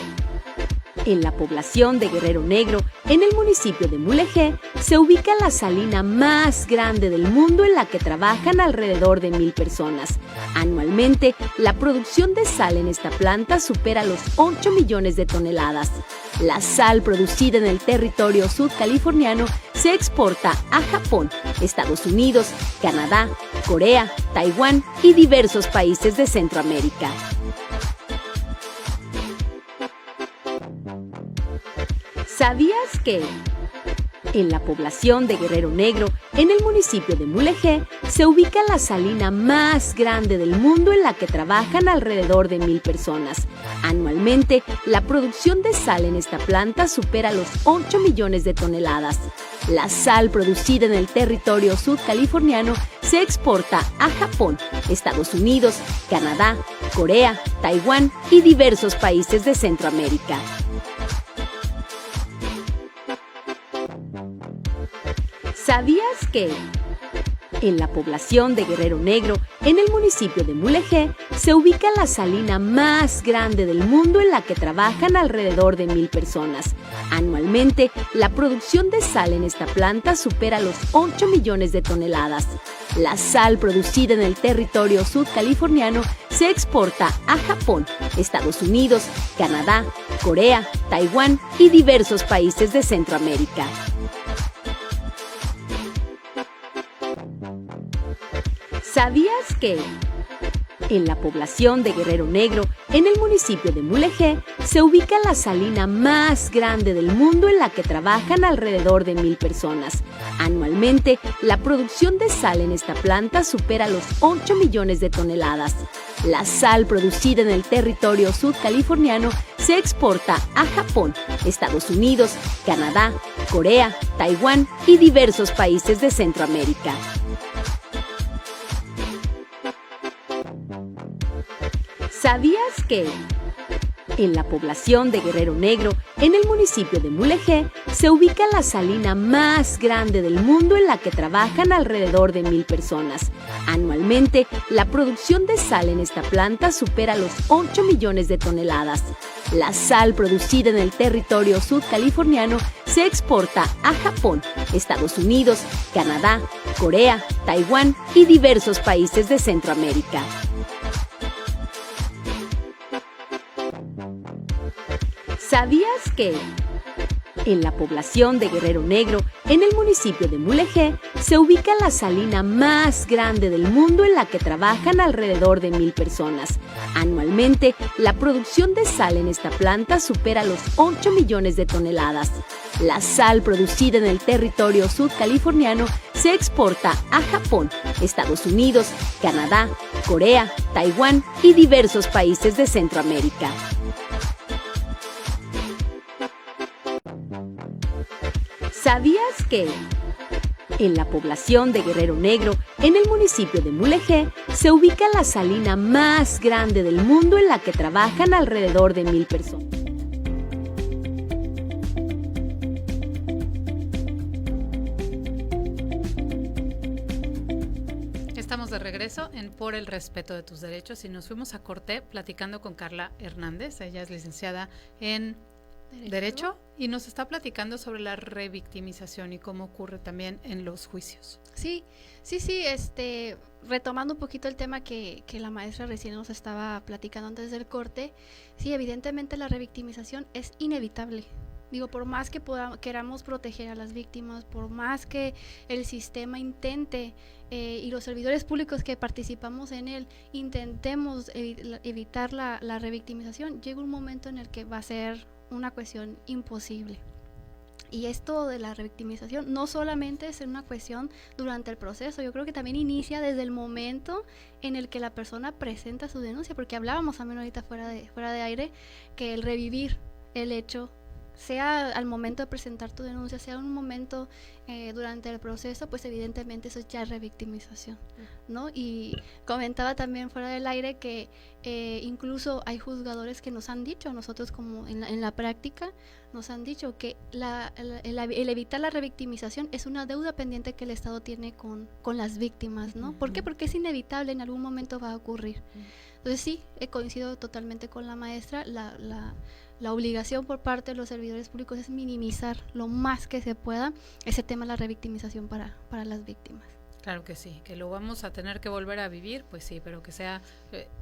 en la población de Guerrero Negro, en el municipio de Mulegé, se ubica la salina más grande del mundo en la que trabajan alrededor de 1,000 personas? Anualmente, la producción de sal en esta planta supera los 8 millones de toneladas. La sal producida en el territorio sudcaliforniano se exporta a Japón, Estados Unidos, Canadá, Corea, Taiwán y diversos países de Centroamérica. ¿Sabías que en la población de Guerrero Negro, en el municipio de Mulegé, se ubica la salina más grande del mundo en la que trabajan alrededor de 1,000 personas? Anualmente, la producción de sal en esta planta supera los 8 millones de toneladas. La sal producida en el territorio sudcaliforniano se exporta a Japón, Estados Unidos, Canadá, Corea, Taiwán y diversos países de Centroamérica. ¿Sabías que en la población de Guerrero Negro, en el municipio de Mulegé, se ubica la salina más grande del mundo en la que trabajan alrededor de 1,000 personas? Anualmente, la producción de sal en esta planta supera los 8 millones de toneladas. La sal producida en el territorio sudcaliforniano se exporta a Japón, Estados Unidos, Canadá, Corea, Taiwán y diversos países de Centroamérica. ¿Sabías que en la población de Guerrero Negro, en el municipio de Mulegé, se ubica la salina más grande del mundo en la que trabajan alrededor de 1,000 personas? Anualmente, la producción de sal en esta planta supera los 8 millones de toneladas. La sal producida en el territorio sudcaliforniano se exporta a Japón, Estados Unidos, Canadá, Corea, Taiwán y diversos países de Centroamérica. ¿Sabías que en la población de Guerrero Negro, en el municipio de Mulegé, se ubica la salina más grande del mundo en la que trabajan alrededor de 1,000 personas? Anualmente, la producción de sal en esta planta supera los 8 millones de toneladas. La sal producida en el territorio sudcaliforniano se exporta a Japón, Estados Unidos, Canadá, Corea, Taiwán y diversos países de Centroamérica. ¿Sabías que En la población de Guerrero Negro, en el municipio de Mulegé, se ubica la salina más grande del mundo en la que trabajan alrededor de 1,000 personas. Anualmente, la producción de sal en esta planta supera los 8 millones de toneladas. La sal producida en el territorio sudcaliforniano se exporta a Japón, Estados Unidos, Canadá, Corea, Taiwán y diversos países de Centroamérica. ¿Sabías que? En la población de Guerrero Negro, en el municipio de Mulegé, se ubica la salina más grande del mundo en la que trabajan alrededor de 1,000 personas. Estamos de regreso en Por el Respeto de Tus Derechos y nos fuimos a corte platicando con Carla Hernández. Ella es licenciada en Derecho y nos está platicando sobre la revictimización y cómo ocurre también en los juicios. Sí, retomando un poquito el tema que la maestra recién nos estaba platicando antes del corte, sí, evidentemente la revictimización es inevitable. Digo, por más que queramos proteger a las víctimas, por más que el sistema intente y los servidores públicos que participamos en él intentemos evitar la revictimización, llega un momento en el que va a ser una cuestión imposible. Y esto de la revictimización no solamente es una cuestión durante el proceso, yo creo que también inicia desde el momento en el que la persona presenta su denuncia, porque hablábamos también ahorita fuera de aire, que el revivir el hecho, sea al momento de presentar tu denuncia, sea un momento durante el proceso, pues evidentemente eso es ya revictimización, ¿no? Y comentaba también fuera del aire que incluso hay juzgadores que nos han dicho, nosotros como en la práctica, nos han dicho que el evitar la revictimización es una deuda pendiente que el Estado tiene con las víctimas, ¿no? ¿Por qué? Porque es inevitable, en algún momento va a ocurrir. Entonces sí, coincido totalmente con la maestra, la obligación por parte de los servidores públicos es minimizar lo más que se pueda ese tema de la revictimización para las víctimas. Claro que sí, que lo vamos a tener que volver a vivir, pues sí, pero que sea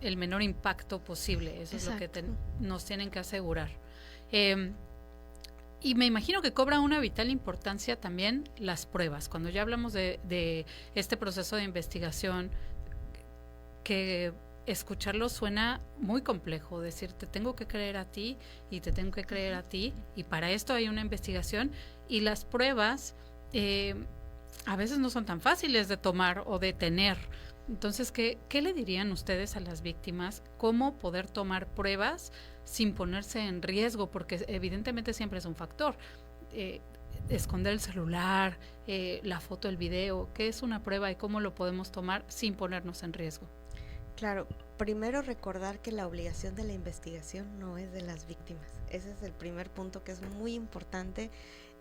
el menor impacto posible, eso Exacto. es lo que nos tienen que asegurar. Y me imagino que cobra una vital importancia también las pruebas. Cuando ya hablamos de este proceso de investigación, que escucharlo suena muy complejo, decir te tengo que creer a ti y te tengo que creer a ti, y para esto hay una investigación, y las pruebas a veces no son tan fáciles de tomar o de tener. Entonces, ¿qué le dirían ustedes a las víctimas? ¿Cómo poder tomar pruebas sin ponerse en riesgo? Porque evidentemente siempre es un factor. Esconder el celular, la foto, el video, ¿qué es una prueba y cómo lo podemos tomar sin ponernos en riesgo? Claro, primero recordar que la obligación de la investigación no es de las víctimas. Ese es el primer punto que es muy importante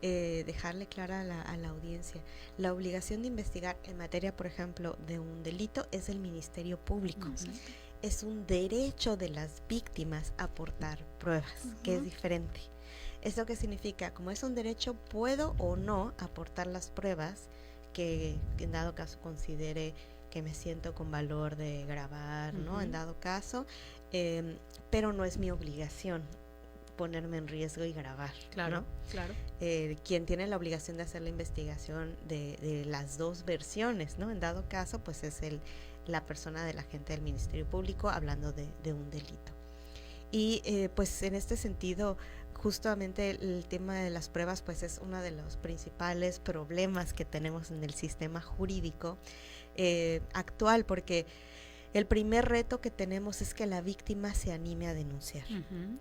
dejarle clara a la audiencia. La obligación de investigar en materia, por ejemplo, de un delito es del Ministerio Público. Es un derecho de las víctimas aportar pruebas, que es diferente. ¿Esto qué significa? Como es un derecho, puedo o no aportar las pruebas que en dado caso considere que me siento con valor de grabar, ¿no? En dado caso, pero no es mi obligación ponerme en riesgo y grabar. Claro, ¿no? claro. Quien tiene la obligación de hacer la investigación de las dos versiones, ¿no? En dado caso, pues es la persona del agente del Ministerio Público hablando de un delito. Y pues en este sentido, justamente el tema de las pruebas, pues es uno de los principales problemas que tenemos en el sistema jurídico actual, porque el primer reto que tenemos es que la víctima se anime a denunciar,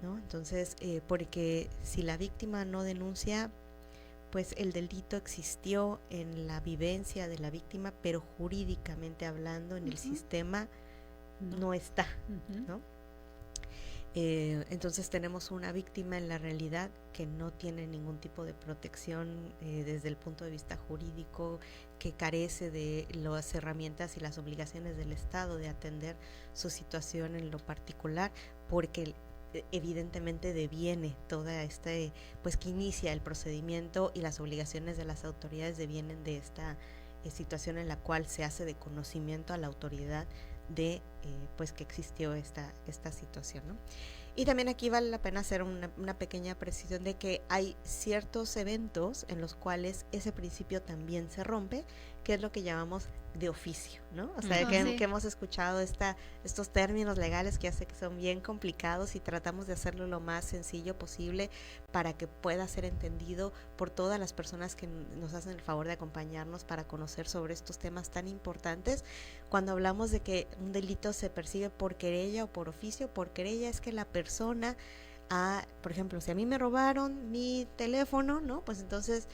¿no? Entonces, porque si la víctima no denuncia, pues el delito existió en la vivencia de la víctima, pero jurídicamente hablando en el sistema no está, ¿no? Entonces tenemos una víctima en la realidad que no tiene ningún tipo de protección desde el punto de vista jurídico, que carece de las herramientas y las obligaciones del Estado de atender su situación en lo particular, porque evidentemente deviene toda pues que inicia el procedimiento, y las obligaciones de las autoridades devienen de esta situación en la cual se hace de conocimiento a la autoridad de pues que existió esta situación, ¿no? Y también aquí vale la pena hacer una pequeña precisión de que hay ciertos eventos en los cuales ese principio también se rompe, que es lo que llamamos de oficio, ¿no? O sea, que hemos escuchado estos términos legales que hace que son bien complicados y tratamos de hacerlo lo más sencillo posible para que pueda ser entendido por todas las personas que nos hacen el favor de acompañarnos para conocer sobre estos temas tan importantes. Cuando hablamos de que un delito se persigue por querella o por oficio, por querella es que la persona, por ejemplo, si a mí me robaron mi teléfono, ¿no? Pues entonces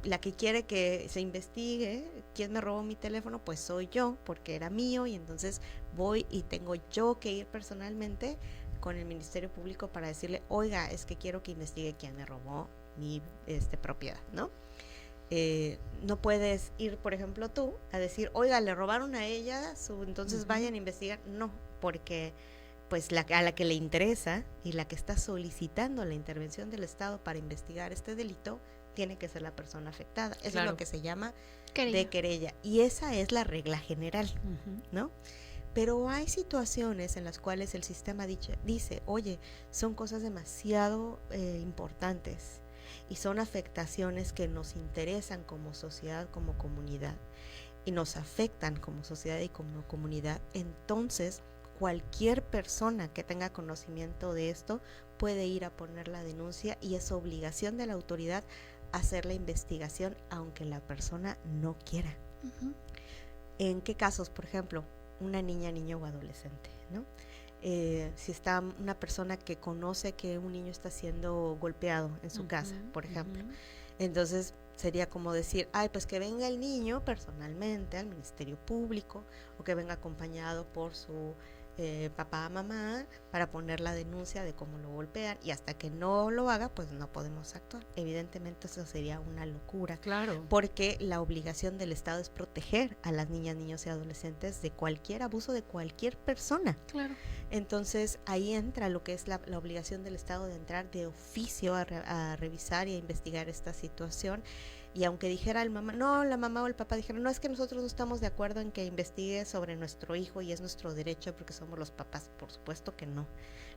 la que quiere que se investigue quién me robó mi teléfono, pues soy yo, porque era mío, y entonces voy y tengo yo que ir personalmente con el Ministerio Público para decirle, oiga, es que quiero que investigue quién me robó mi propiedad, ¿no? No puedes ir, por ejemplo, tú a decir, oiga, le robaron a ella, entonces vayan a investigar. No, porque pues a la que le interesa y la que está solicitando la intervención del Estado para investigar este delito tiene que ser la persona afectada. Eso es lo que se llama de querella. Y esa es la regla general, ¿no? Pero hay situaciones en las cuales el sistema dice, oye, son cosas demasiado importantes y son afectaciones que nos interesan como sociedad, como comunidad, y nos afectan como sociedad y como comunidad. Entonces, cualquier persona que tenga conocimiento de esto puede ir a poner la denuncia y es obligación de la autoridad hacer la investigación aunque la persona no quiera. ¿En qué casos? Por ejemplo, una niña, niño o adolescente, ¿no? Si está una persona que conoce que un niño está siendo golpeado en su casa, por ejemplo, entonces sería como decir, pues que venga el niño personalmente al Ministerio Público o que venga acompañado por su papá, mamá, para poner la denuncia de cómo lo golpean, y hasta que no lo haga, pues no podemos actuar. Evidentemente eso sería una locura. Claro. Porque la obligación del Estado es proteger a las niñas, niños y adolescentes de cualquier abuso de cualquier persona. Claro. Entonces ahí entra lo que es la obligación del Estado de entrar de oficio a revisar y a investigar esta situación. Y aunque dijera la mamá o el papá dijeron, no, es que nosotros no estamos de acuerdo en que investigue sobre nuestro hijo y es nuestro derecho porque somos los papás. Por supuesto que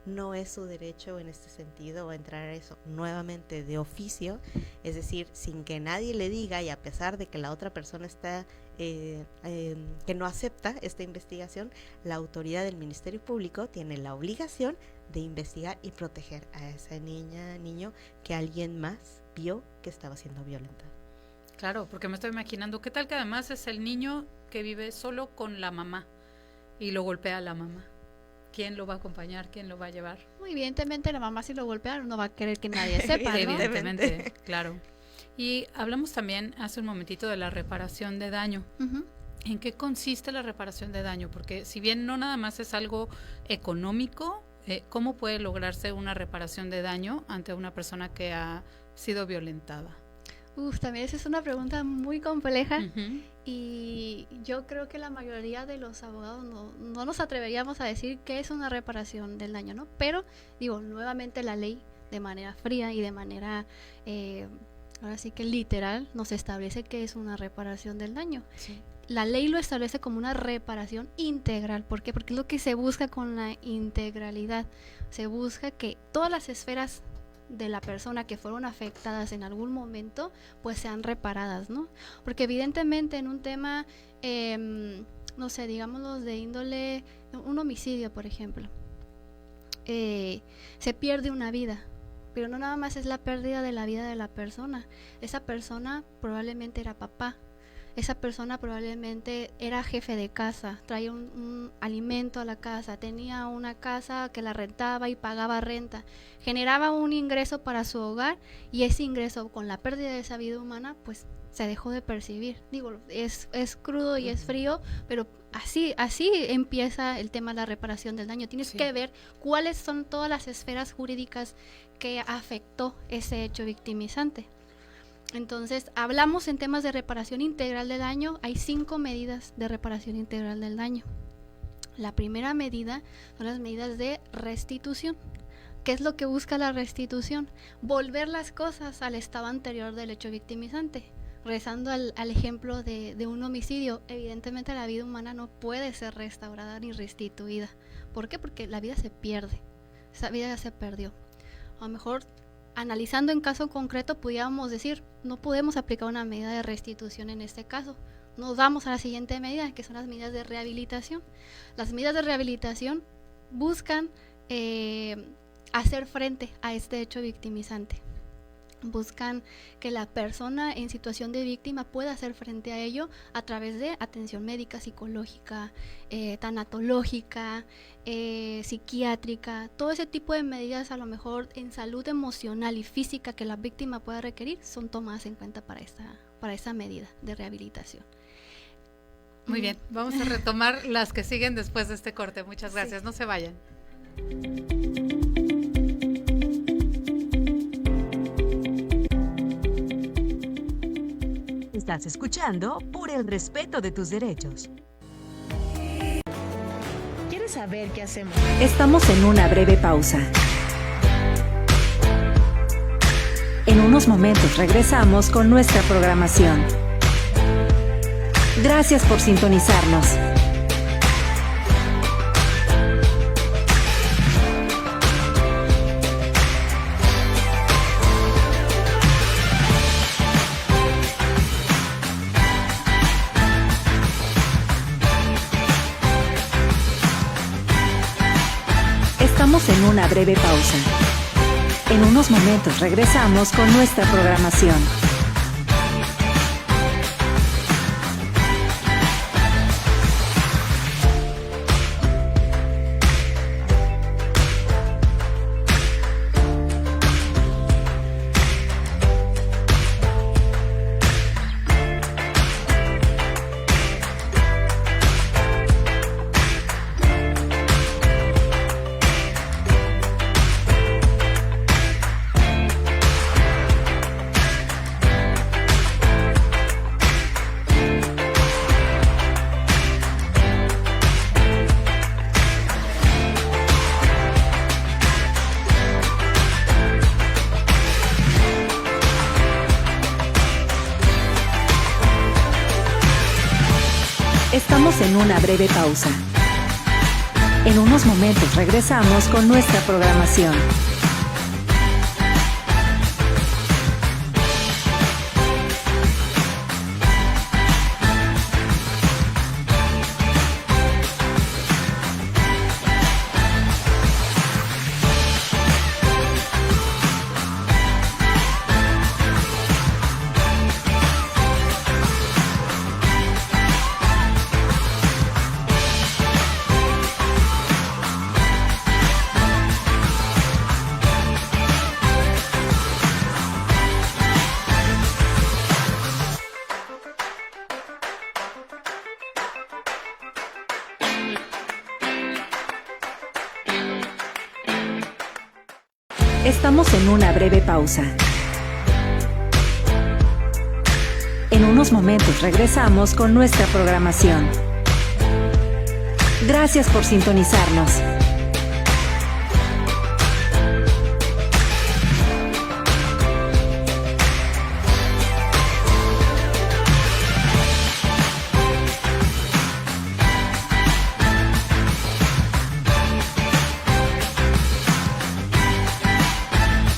no es su derecho en este sentido entrar a eso nuevamente de oficio, es decir, sin que nadie le diga, y a pesar de que la otra persona está que no acepta esta investigación, la autoridad del Ministerio Público tiene la obligación de investigar y proteger a esa niña, niño que alguien más vio que estaba siendo violentado. Claro, porque me estoy imaginando, ¿qué tal que además es el niño que vive solo con la mamá y lo golpea a la mamá? ¿Quién lo va a acompañar? ¿Quién lo va a llevar? Muy evidentemente la mamá, si lo golpea, no va a querer que nadie sepa, ¿no? Evidentemente, claro. Y hablamos también hace un momentito de la reparación de daño. ¿En qué consiste la reparación de daño? Porque si bien no nada más es algo económico, ¿cómo puede lograrse una reparación de daño ante una persona que ha sido violentada? También esa es una pregunta muy compleja y yo creo que la mayoría de los abogados no nos atreveríamos a decir qué es una reparación del daño, ¿no? Pero, digo, nuevamente la ley de manera fría y de manera, ahora sí que literal, nos establece qué es una reparación del daño. Sí. La ley lo establece como una reparación integral. ¿Por qué? Porque es lo que se busca con la integralidad. Se busca que todas las esferas de la persona que fueron afectadas en algún momento pues sean reparadas, ¿no? Porque evidentemente en un tema no sé, digámoslo de índole, un homicidio por ejemplo, se pierde una vida, pero no nada más es la pérdida de la vida de la persona. Esa persona probablemente era papá, esa persona probablemente era jefe de casa, traía un alimento a la casa, tenía una casa que la rentaba y pagaba renta, generaba un ingreso para su hogar, y ese ingreso con la pérdida de esa vida humana pues se dejó de percibir. Digo, es crudo y es frío, pero así empieza el tema de la reparación del daño. Tienes que ver cuáles son todas las esferas jurídicas que afectó ese hecho victimizante. Entonces, hablamos en temas de reparación integral del daño. Hay 5 medidas de reparación integral del daño. La primera medida son las medidas de restitución. ¿Qué es lo que busca la restitución? Volver las cosas al estado anterior del hecho victimizante. regresando al ejemplo de un homicidio, evidentemente la vida humana no puede ser restaurada ni restituida. ¿Por qué? Porque la vida se pierde, esa vida ya se perdió. A lo mejor, analizando en caso concreto, pudiéramos decir, no podemos aplicar una medida de restitución en este caso. Nos vamos a la siguiente medida, que son las medidas de rehabilitación. Las medidas de rehabilitación buscan hacer frente a este hecho victimizante. Buscan que la persona en situación de víctima pueda hacer frente a ello a través de atención médica, psicológica, tanatológica, psiquiátrica. Todo ese tipo de medidas, a lo mejor en salud emocional y física que la víctima pueda requerir, son tomadas en cuenta para esta medida de rehabilitación. Muy bien, vamos a retomar las que siguen después de este corte. Muchas gracias, no se vayan. Estás escuchando Por el respeto de tus derechos. ¿Quieres saber qué hacemos? Estamos en una breve pausa. En unos momentos regresamos con nuestra programación. Gracias por sintonizarnos. Estamos en una breve pausa. En unos momentos regresamos con nuestra programación. Estamos en una breve pausa. En unos momentos regresamos con nuestra programación. Estamos en una breve pausa. En unos momentos regresamos con nuestra programación. Gracias por sintonizarnos.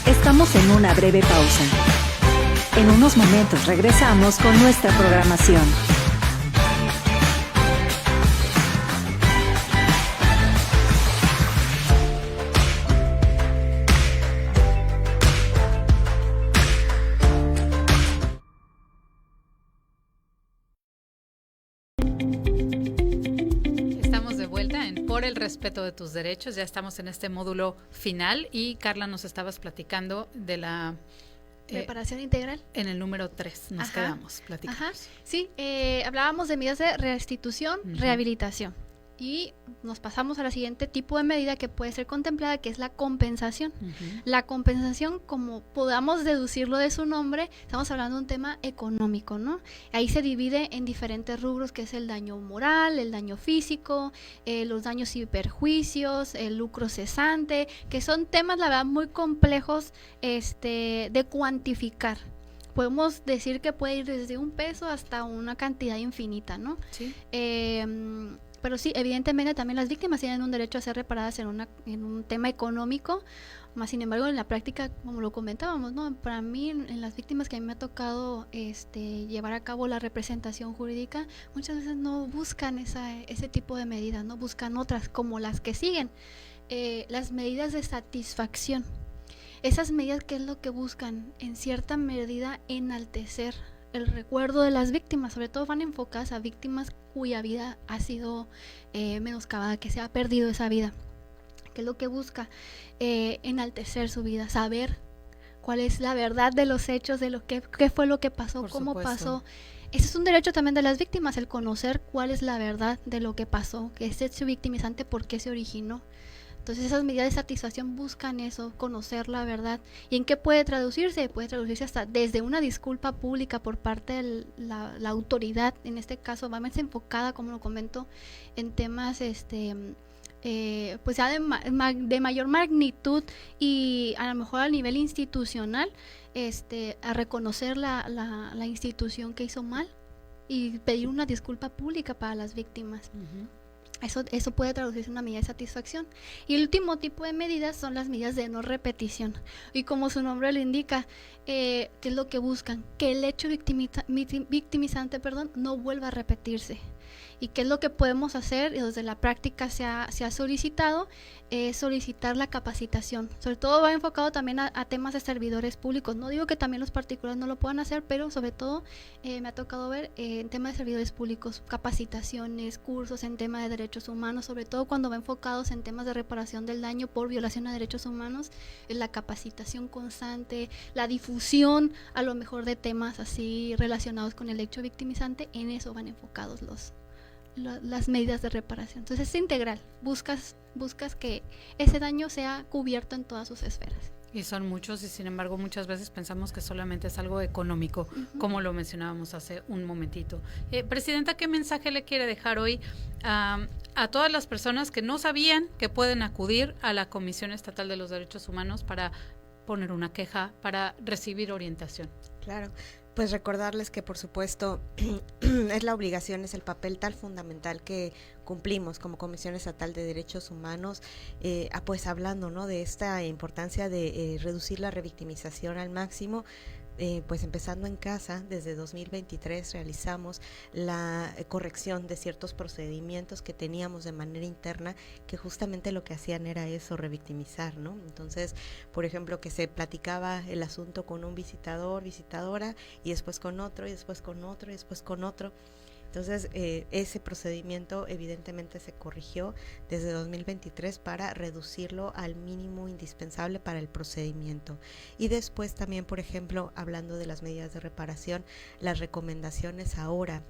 Estamos en una breve pausa. En unos momentos regresamos con nuestra programación. Por el respeto de tus derechos. Ya estamos en este módulo final y Carla, nos estabas platicando de la preparación integral. En el número 3 nos quedamos platicando. Sí, hablábamos de medidas de restitución, rehabilitación. Y nos pasamos a la siguiente tipo de medida que puede ser contemplada, que es la compensación. La compensación, como podamos deducirlo de su nombre, estamos hablando de un tema económico, ¿no? Ahí se divide en diferentes rubros, que es el daño moral, el daño físico, los daños y perjuicios, el lucro cesante, que son temas, la verdad, muy complejos de cuantificar. podemos decir que puede ir desde $1 hasta una cantidad infinita, ¿no? Sí. Pero sí, evidentemente también las víctimas tienen un derecho a ser reparadas en un tema económico, más sin embargo en la práctica, como lo comentábamos, ¿no? Para mí, en las víctimas que a mí me ha tocado llevar a cabo la representación jurídica, muchas veces no buscan ese tipo de medidas, no buscan otras como las que siguen, las medidas de satisfacción. Esas medidas, ¿qué es lo que buscan? En cierta medida enaltecer el recuerdo de las víctimas, sobre todo van enfocadas a víctimas cuya vida ha sido menoscabada, que se ha perdido esa vida. ¿Qué es lo que busca? Enaltecer su vida, saber cuál es la verdad de los hechos, de qué fue lo que pasó, cómo pasó. Ese es un derecho también de las víctimas, el conocer cuál es la verdad de lo que pasó, que es hecho victimizante, por qué se originó. Entonces esas medidas de satisfacción buscan eso, conocer la verdad. ¿Y en qué puede traducirse? Puede traducirse hasta desde una disculpa pública por parte de la autoridad, en este caso va más enfocada, como lo comento, en temas pues ya de mayor magnitud y a lo mejor a nivel institucional, a reconocer la institución que hizo mal y pedir una disculpa pública para las víctimas. Uh-huh. Eso puede traducirse en una medida de satisfacción. Y el último tipo de medidas son las medidas de no repetición. Y como su nombre lo indica, ¿qué es lo que buscan? Que el hecho victimizante no vuelva a repetirse. ¿Y qué es lo que podemos hacer? Y desde la práctica se ha solicitado, solicitar la capacitación. Sobre todo va enfocado también a temas de servidores públicos. No digo que también los particulares no lo puedan hacer, pero sobre todo me ha tocado ver en temas de servidores públicos, capacitaciones, cursos en temas de derechos humanos, sobre todo cuando va enfocados en temas de reparación del daño por violación a derechos humanos, la capacitación constante, la difusión a lo mejor de temas así relacionados con el hecho victimizante, en eso van enfocados las medidas de reparación. Entonces es integral, buscas que ese daño sea cubierto en todas sus esferas. Y son muchos, y sin embargo muchas veces pensamos que solamente es algo económico, uh-huh, como lo mencionábamos hace un momentito. Presidenta, ¿qué mensaje le quiere dejar hoy a todas las personas que no sabían que pueden acudir a la Comisión Estatal de los Derechos Humanos para poner una queja, para recibir orientación? Claro. Pues recordarles que por supuesto es la obligación, es el papel tan fundamental que cumplimos como Comisión Estatal de Derechos Humanos, pues hablando, ¿no?, de esta importancia de reducir la revictimización al máximo. Pues empezando en casa, desde 2023 realizamos la corrección de ciertos procedimientos que teníamos de manera interna, que justamente lo que hacían era eso, revictimizar, ¿no? Entonces, por ejemplo, que se platicaba el asunto con un visitadora, y después con otro, y después con otro, y después con otro. Entonces, ese procedimiento evidentemente se corrigió desde 2023 para reducirlo al mínimo indispensable para el procedimiento. Y después también, por ejemplo, hablando de las medidas de reparación, las recomendaciones ahora,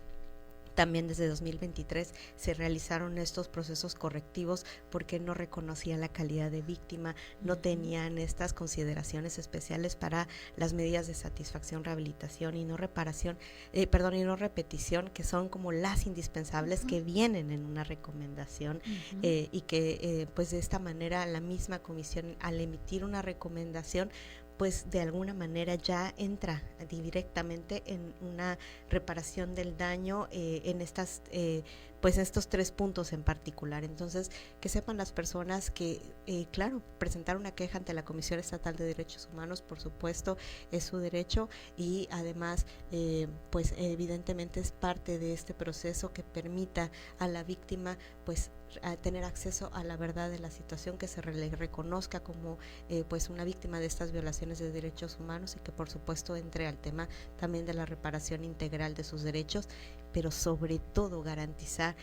también desde 2023 se realizaron estos procesos correctivos porque no reconocían la calidad de víctima, no tenían estas consideraciones especiales para las medidas de satisfacción, rehabilitación y no reparación, y no repetición, que son como las indispensables, uh-huh, que vienen en una recomendación, uh-huh, y que pues de esta manera la misma comisión, al emitir una recomendación, pues de alguna manera ya entra directamente en una reparación del daño en estos 3 puntos en particular. Entonces, que sepan las personas que, claro, presentar una queja ante la Comisión Estatal de Derechos Humanos, por supuesto, es su derecho, y además, pues evidentemente es parte de este proceso que permita a la víctima, pues, a tener acceso a la verdad de la situación, que se le reconozca como pues una víctima de estas violaciones de derechos humanos, y que por supuesto entre al tema también de la reparación integral de sus derechos, pero sobre todo garantizar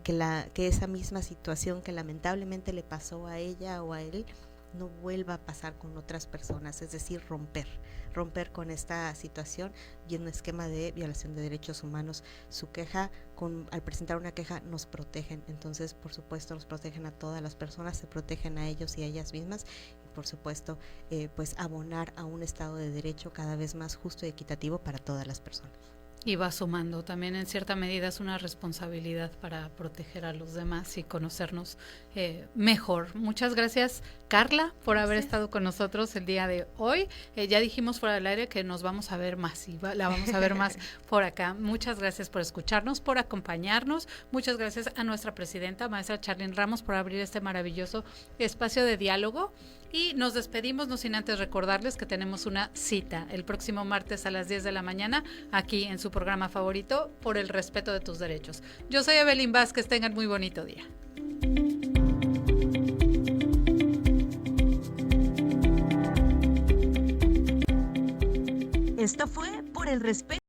que esa misma situación que lamentablemente le pasó a ella o a él no vuelva a pasar con otras personas, es decir, romper con esta situación y en un esquema de violación de derechos humanos. Su queja, al presentar una queja, nos protegen, entonces por supuesto nos protegen a todas las personas, se protegen a ellos y a ellas mismas, y por supuesto pues abonar a un Estado de Derecho cada vez más justo y equitativo para todas las personas. y va sumando. También en cierta medida es una responsabilidad para proteger a los demás y conocernos mejor. Muchas gracias, Carla, por haber estado con nosotros el día de hoy. Ya dijimos fuera del aire que nos vamos a ver más y la vamos a ver más por acá. Muchas gracias por escucharnos, por acompañarnos. Muchas gracias a nuestra presidenta, maestra Charlyn Ramos, por abrir este maravilloso espacio de diálogo. Y nos despedimos, no sin antes recordarles que tenemos una cita el próximo martes a las 10 de la mañana aquí en su programa favorito, Por el Respeto de Tus Derechos. Yo soy Evelyn Vázquez, tengan muy bonito día. Esto fue Por el Respeto